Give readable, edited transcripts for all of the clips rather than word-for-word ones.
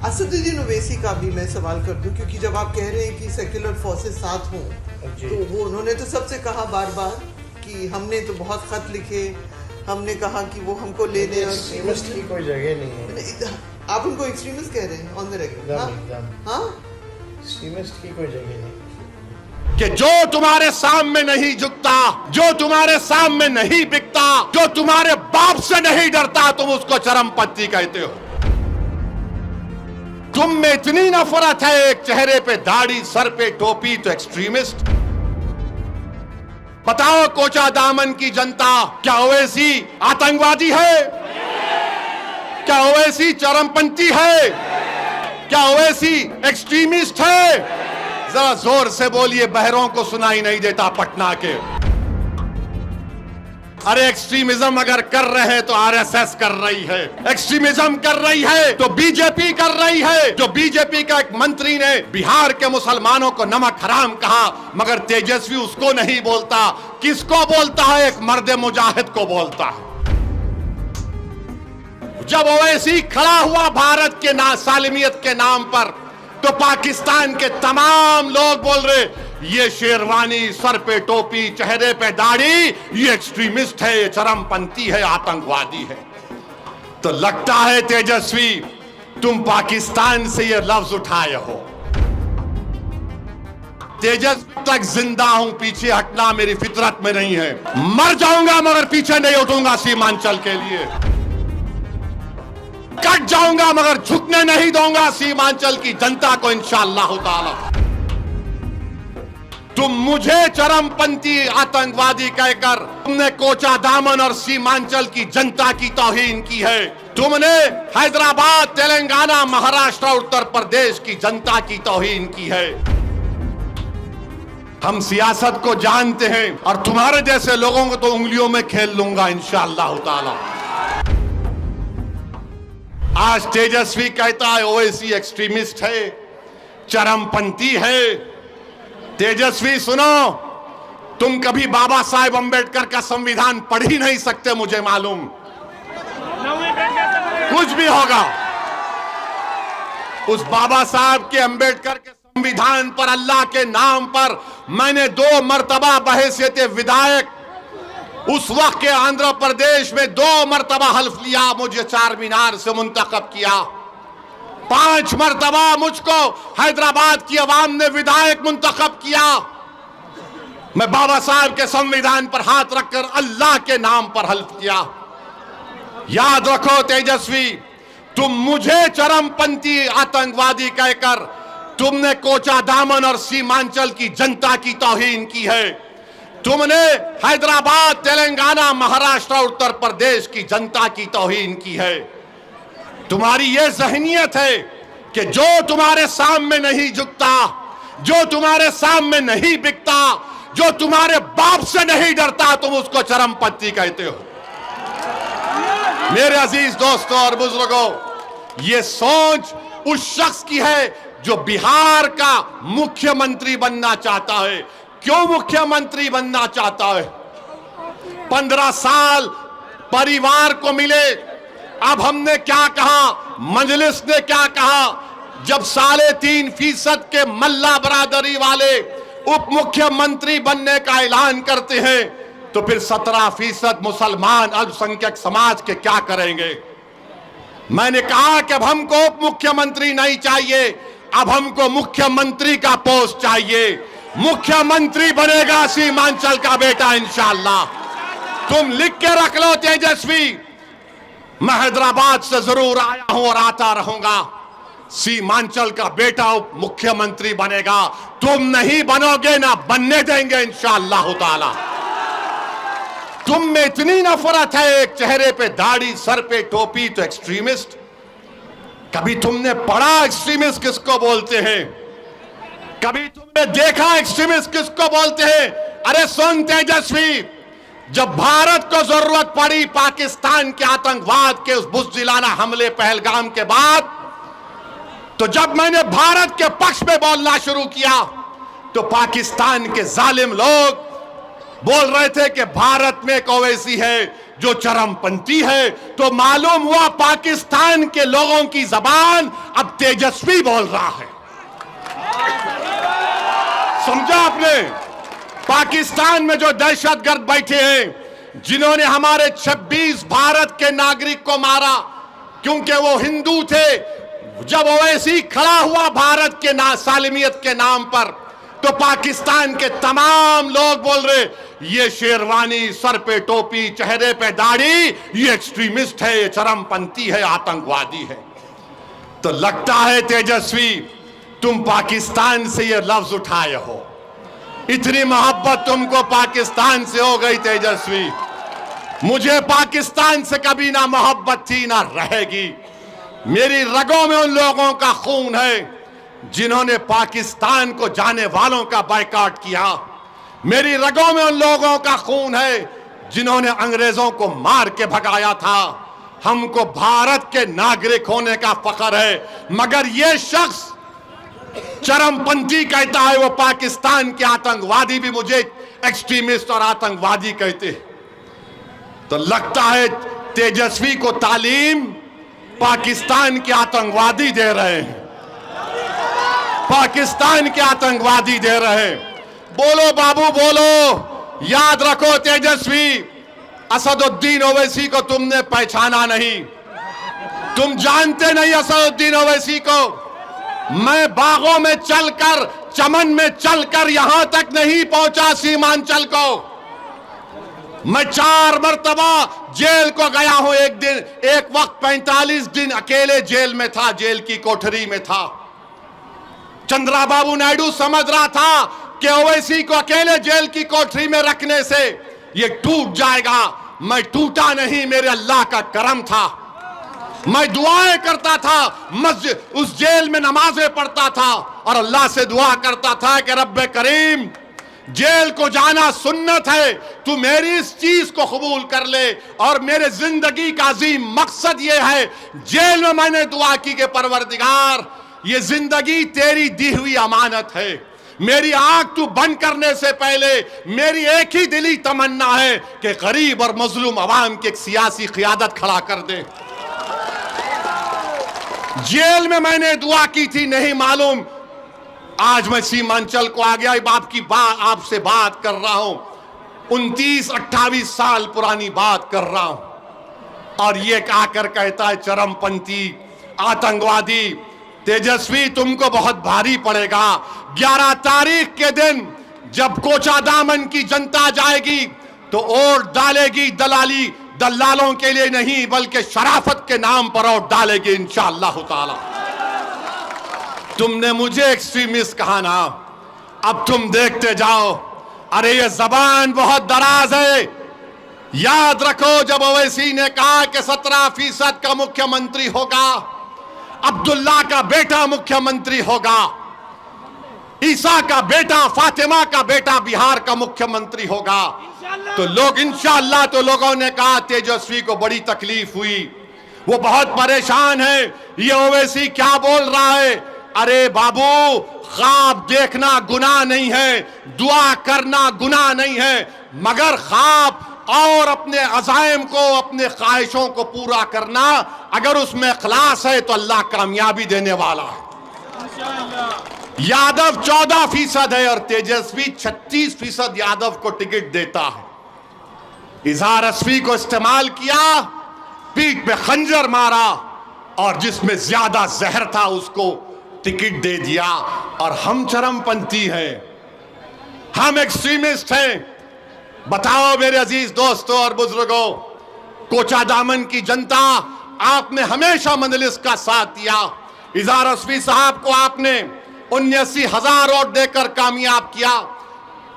असदुद्दीन ओवैसी का भी मैं सवाल कर दूं, क्योंकि जब आप कह रहे हैं कि सेक्युलर फोर्सेस साथ हों, तो वो उन्होंने तो सबसे कहा बार बार कि हमने तो बहुत खत लिखे, हमने कहा कि वो हमको ले लें। एक्सट्रीमिस्ट की कोई जगह नहीं है। आप उनको एक्सट्रीमिस्ट कह रहे हैं ऑन द रेकॉर्ड? हाँ, एक्सट्रीमिस्ट की कोई जगह नहीं कि जो तुम्हारे सामने नहीं झुकता, जो तुम्हारे सामने नहीं बिकता, जो तुम्हारे बाप से नहीं डरता, तुम उसको चरमपंथी कहते हो। तुम में इतनी नफरत है, एक चेहरे पे दाढ़ी, सर पे टोपी, तो एक्सट्रीमिस्ट। बताओ कोचा दामन की जनता, क्या ओवैसी आतंकवादी है? क्या ओवैसी चरमपंथी है? क्या ओवैसी एक्सट्रीमिस्ट है? जरा जोर से बोलिए, बहरों को सुनाई नहीं देता पटना के। अरे एक्सट्रीमिज्म अगर कर रहे हैं तो आरएसएस कर रही है, एक्सट्रीमिज्म कर रही है तो बीजेपी कर रही है। जो बीजेपी का एक मंत्री ने बिहार के मुसलमानों को नमक हराम कहा, मगर तेजस्वी उसको नहीं बोलता। किसको बोलता है? एक मर्द मुजाहिद को बोलता है। जब ओवैसी खड़ा हुआ भारत के सालिमियत के नाम पर, तो पाकिस्तान के तमाम लोग बोल रहे, ये शेरवानी, सर पे टोपी, चेहरे पे दाढ़ी, ये एक्सट्रीमिस्ट है, ये चरमपंथी है, आतंकवादी है। तो लगता है तेजस्वी तुम पाकिस्तान से ये लफ्ज उठाए हो। तेजस्वी तक जिंदा हूं, पीछे हटना मेरी फितरत में नहीं है। मर जाऊंगा मगर पीछे नहीं उठूंगा सीमांचल के लिए। कट जाऊंगा मगर झुकने नहीं दूंगा सीमांचल की जनता को, इंशाअल्लाह ताला। तुम मुझे चरमपंथी आतंकवादी कहकर तुमने कोचा दामन और सीमांचल की जनता की तौहीन की है। तुमने हैदराबाद, तेलंगाना, महाराष्ट्र, उत्तर प्रदेश की जनता की तौहीन की है। हम सियासत को जानते हैं और तुम्हारे जैसे लोगों को तो उंगलियों में खेल लूंगा इंशाअल्लाह ताला। आज तेजस्वी कहता है ओवैसी एक्सट्रीमिस्ट है, चरमपंथी है। तेजस्वी सुनो, तुम कभी बाबा साहेब अंबेडकर का संविधान पढ़ ही नहीं सकते, मुझे मालूम। कुछ भी होगा, उस बाबा साहब के अंबेडकर के संविधान पर, अल्लाह के नाम पर मैंने 2 मर्तबा बहैसियत विधायक उस वक्त के आंध्र प्रदेश में 2 मर्तबा हल्फ लिया, मुझे चार मीनार से मुंतखब किया। 5 मर्तबा मुझको हैदराबाद की आवाम ने विधायक मुंतखब किया। मैं बाबा साहब के संविधान पर हाथ रखकर अल्लाह के नाम पर हल्फ किया। याद रखो तेजस्वी, तुम मुझे चरमपंथी आतंकवादी कहकर तुमने कोचा दामन और सीमांचल की जनता की तौहीन की है। तुमने हैदराबाद, तेलंगाना, महाराष्ट्र, उत्तर प्रदेश की जनता की तौहीन की है। तुम्हारी यह ज़हनियत है कि जो तुम्हारे सामने नहीं झुकता, जो तुम्हारे सामने नहीं बिकता, जो तुम्हारे बाप से नहीं डरता, तुम उसको चरमपंथी कहते हो। मेरे अजीज दोस्तों और बुजुर्गों, ये सोच उस शख्स की है जो बिहार का मुख्यमंत्री बनना चाहता है। क्यों मुख्यमंत्री बनना चाहता है? 15 साल परिवार को मिले। अब हमने क्या कहा, मजलिस ने क्या कहा, जब 3.5% के मल्ला बरादरी वाले उप मुख्यमंत्री बनने का ऐलान करते हैं, तो फिर 17% मुसलमान अल्पसंख्यक समाज के क्या करेंगे? मैंने कहा कि अब हमको उप मुख्यमंत्री नहीं चाहिए, अब हमको मुख्यमंत्री का पोस्ट चाहिए। मुख्यमंत्री बनेगा सीमांचल का बेटा इंशाअल्लाह। तुम लिख के रख लो तेजस्वी, मैं हैदराबाद से जरूर आया हूं और आता रहूंगा। सीमांचल का बेटा उप मुख्यमंत्री बनेगा। तुम नहीं बनोगे, ना बनने देंगे इंशाअल्लाह ताला। तुम में इतनी नफरत है, एक चेहरे पे दाढ़ी, सर पे टोपी, तो एक्सट्रीमिस्ट। कभी तुमने पढ़ा एक्सट्रीमिस्ट किसको बोलते हैं? कभी तुमने देखा एक्सट्रीमिस्ट किसको बोलते हैं? अरे सुन तेजस्वी, जब भारत को जरूरत पड़ी पाकिस्तान के आतंकवाद के उस बुज़दिलाना हमले पहलगाम के बाद, तो जब मैंने भारत के पक्ष में बोलना शुरू किया, तो पाकिस्तान के जालिम लोग बोल रहे थे कि भारत में एक ओवैसी है, जो चरमपंथी है, तो मालूम हुआ पाकिस्तान के लोगों की जबान अब तेजस्वी बोल रहा है। समझा आपने? पाकिस्तान में जो दहशतगर्द बैठे हैं, जिन्होंने हमारे 26 भारत के नागरिक को मारा क्योंकि वो हिंदू थे, जब ओवैसी खड़ा हुआ भारत के सालिमियत के नाम पर, तो पाकिस्तान के तमाम लोग बोल रहे ये शेरवानी, सर पे टोपी, चेहरे पे दाढ़ी, ये एक्सट्रीमिस्ट है, ये चरमपंथी है, आतंकवादी है। तो लगता है तेजस्वी तुम पाकिस्तान से ये लफ्ज उठाए हो, इतनी मोहब्बत तुमको पाकिस्तान से हो गई तेजस्वी। मुझे पाकिस्तान से कभी ना मोहब्बत थी ना रहेगी। मेरी रगों में उन लोगों का खून है जिन्होंने पाकिस्तान को जाने वालों का बायकॉट किया। मेरी रगों में उन लोगों का खून है जिन्होंने अंग्रेजों को मार के भगाया था। हमको भारत के नागरिक होने का फख्र है, मगर यह शख्स चरमपंथी कहता है, वो पाकिस्तान के आतंकवादी भी मुझे एक्सट्रीमिस्ट और आतंकवादी कहते। तो लगता है तेजस्वी को तालीम पाकिस्तान के आतंकवादी दे रहे हैं, पाकिस्तान के आतंकवादी दे रहे हैं। बोलो बाबू बोलो, याद रखो तेजस्वी, असदुद्दीन ओवैसी को तुमने पहचाना नहीं, तुम जानते नहीं असदुद्दीन ओवैसी को। मैं बागों में चलकर, चमन में चलकर यहां तक नहीं पहुंचा सीमांचल को। मैं 4 मरतबा जेल को गया हूं। एक दिन, एक वक्त 45 दिन अकेले जेल में था, जेल की कोठरी में था। चंद्राबाबू नायडू समझ रहा था कि ओवैसी को अकेले जेल की कोठरी में रखने से ये टूट जाएगा। मैं टूटा नहीं, मेरे अल्लाह का करम था। मैं दुआएं करता था, मस्जिद, उस जेल में नमाजें पढ़ता था और अल्लाह से दुआ करता था कि रब्बे करीम, जेल को जाना सुन्नत है, तू मेरी इस चीज को कबूल कर ले। और मेरे जिंदगी का अजीम मकसद ये है, जेल में मैंने दुआ की कि परवरदिगार, ये जिंदगी तेरी दी हुई अमानत है। मेरी आंख तू बंद करने से पहले मेरी एक ही दिली तमन्ना है कि गरीब और मजलूम अवाम की एक सियासी क़ियादत खड़ा कर दे। जेल में मैंने दुआ की थी, नहीं मालूम आज मैं सीमांचल को आ गया, आपसे बात कर रहा हूं। 29-28 साल पुरानी बात कर रहा हूं और ये आकर कहता है चरमपंथी, आतंकवादी। तेजस्वी तुमको बहुत भारी पड़ेगा। 11 तारीख के दिन जब कोचादामन की जनता जाएगी तो वोट डालेगी दलालों के लिए नहीं, बल्कि शराफत के नाम पर वोट डालेगी इंशाअल्लाह ताला। तुमने मुझे एक्सट्रीमिस्ट कहा ना, अब तुम देखते जाओ। अरे ये जबान बहुत दराज है। याद रखो, जब ओवैसी ने कहा कि 17% का मुख्यमंत्री होगा, अब्दुल्ला का बेटा मुख्यमंत्री होगा, ईसा का बेटा, फातिमा का बेटा बिहार का मुख्यमंत्री होगा, तो लोग इंशाअल्लाह, तो लोगों ने कहा तेजस्वी को बड़ी तकलीफ हुई, वो बहुत परेशान है, ये ओवैसी क्या बोल रहा है। अरे बाबू, ख्वाब देखना गुनाह नहीं है, दुआ करना गुनाह नहीं है, मगर ख्वाब और अपने अज़ाइम को, अपने ख्वाहिशों को पूरा करना, अगर उसमें इखलास है तो अल्लाह कामयाबी देने वाला है। यादव 14% है और तेजस्वी 36% यादव को टिकट देता है। इजहार अस्वी को इस्तेमाल किया, पीठ पे खंजर मारा और जिसमें ज्यादा जहर था उसको टिकट दे दिया। और हम चरमपंथी हैं, हम एक्सट्रीमिस्ट हैं। बताओ मेरे अजीज दोस्तों और बुजुर्गों, कोचादामन की जनता, आपने हमेशा मजलिस का साथ दिया। इजहार अस्वी साहब को आपने 79,000 वोट देकर कामयाब किया।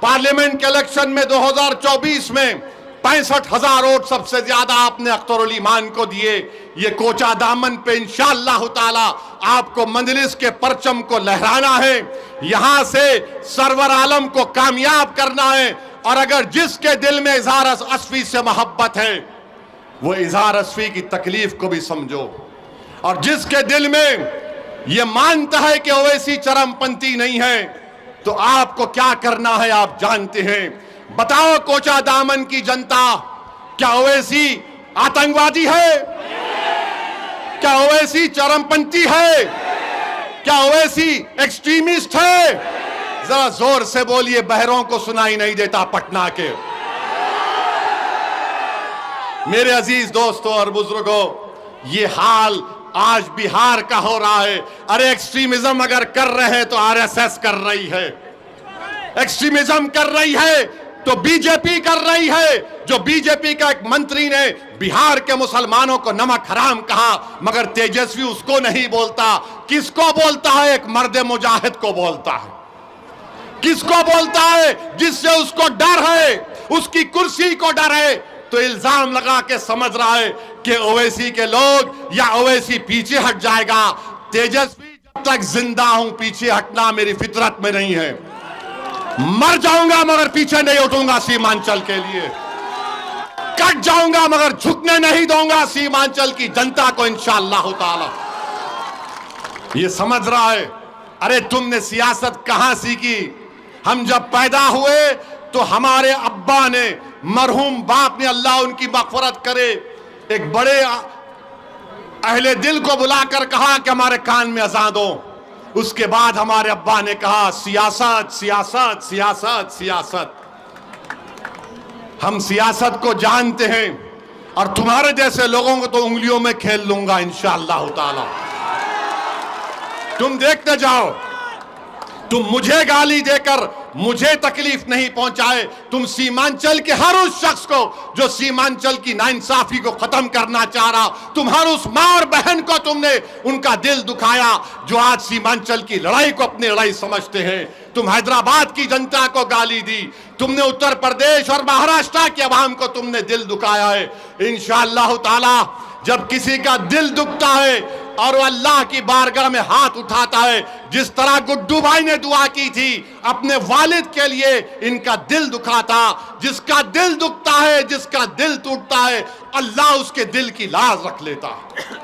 पार्लियामेंट के इलेक्शन में 2024 में 65,000 वोट सबसे ज्यादा आपने अख्तरुल ईमान को दिए। ये कोचादामन पे इंशाअल्लाह ताला आपको मजलिस के परचम को लहराना है, यहां से सरवर आलम को कामयाब करना है। और अगर जिसके दिल में इजहार अस्वी से मोहब्बत है, वो इजहार अस्वी की तकलीफ को भी समझो। और जिसके दिल में ये मानता है कि ओवैसी चरमपंथी नहीं है, तो आपको क्या करना है आप जानते हैं। बताओ कोचादामन की जनता, क्या ओवैसी आतंकवादी है? क्या ओवैसी चरमपंथी है? क्या ओवैसी एक्सट्रीमिस्ट है? जरा जोर से बोलिए, बहरों को सुनाई नहीं देता पटना के। मेरे अजीज दोस्तों और बुजुर्गों, ये हाल आज बिहार का हो रहा है। अरे एक्सट्रीमिज्म अगर कर रहे हैं तो आरएसएस कर रही है, एक्सट्रीमिज्म कर रही है तो बीजेपी कर रही है। जो बीजेपी का एक मंत्री ने बिहार के मुसलमानों को नमक हराम कहा, मगर तेजस्वी उसको नहीं बोलता। किसको बोलता है? एक मर्द मुजाहिद को बोलता है। किसको बोलता है? जिससे उसको डर है, उसकी कुर्सी को डर है। तो इल्जाम लगा के समझ रहा है कि ओवैसी के लोग या ओवैसी पीछे हट जाएगा। तेजस्वी जब तक जिंदा हूं, पीछे हटना मेरी फितरत में नहीं है। मर जाऊंगा मगर पीछे नहीं उठूंगा सीमांचल के लिए। कट जाऊंगा मगर झुकने नहीं दूंगा सीमांचल की जनता को इंशाअल्लाह ताला। ये समझ रहा है। अरे तुमने सियासत कहां सीखी? हम जब पैदा हुए तो हमारे अब्बा ने, मरहूम बाप ने, अल्लाह उनकी मग़फ़िरत करे, एक बड़े अहले दिल को बुलाकर कहा कि हमारे कान में अज़ान दो। उसके बाद हमारे अब्बा ने कहा सियासत सियासत सियासत सियासत। हम सियासत को जानते हैं और तुम्हारे जैसे लोगों को तो उंगलियों में खेल लूंगा इंशाअल्लाह ताला। तुम देखते जाओ, तुम मुझे गाली देकर मुझे तकलीफ नहीं पहुंचाए। तुम सीमांचल के हर उस शख्स को जो सीमांचल की नाइंसाफी को खत्म करना चाह रहा, तुम हर उस मां और बहन को तुमने उनका दिल दुखाया जो आज सीमांचल की लड़ाई को अपनी लड़ाई समझते हैं। तुम हैदराबाद की जनता को गाली दी, तुमने उत्तर प्रदेश और महाराष्ट्र के अवाम को तुमने दिल दुखाया है। इंशाअल्लाह ताला जब किसी का दिल दुखता है और वो अल्लाह की बारगाह में हाथ उठाता है, जिस तरह गुड्डू भाई ने दुआ की थी अपने वालिद के लिए, इनका दिल दुखा था। जिसका दिल दुखता है, जिसका दिल टूटता है, अल्लाह उसके दिल की लाज रख लेता है।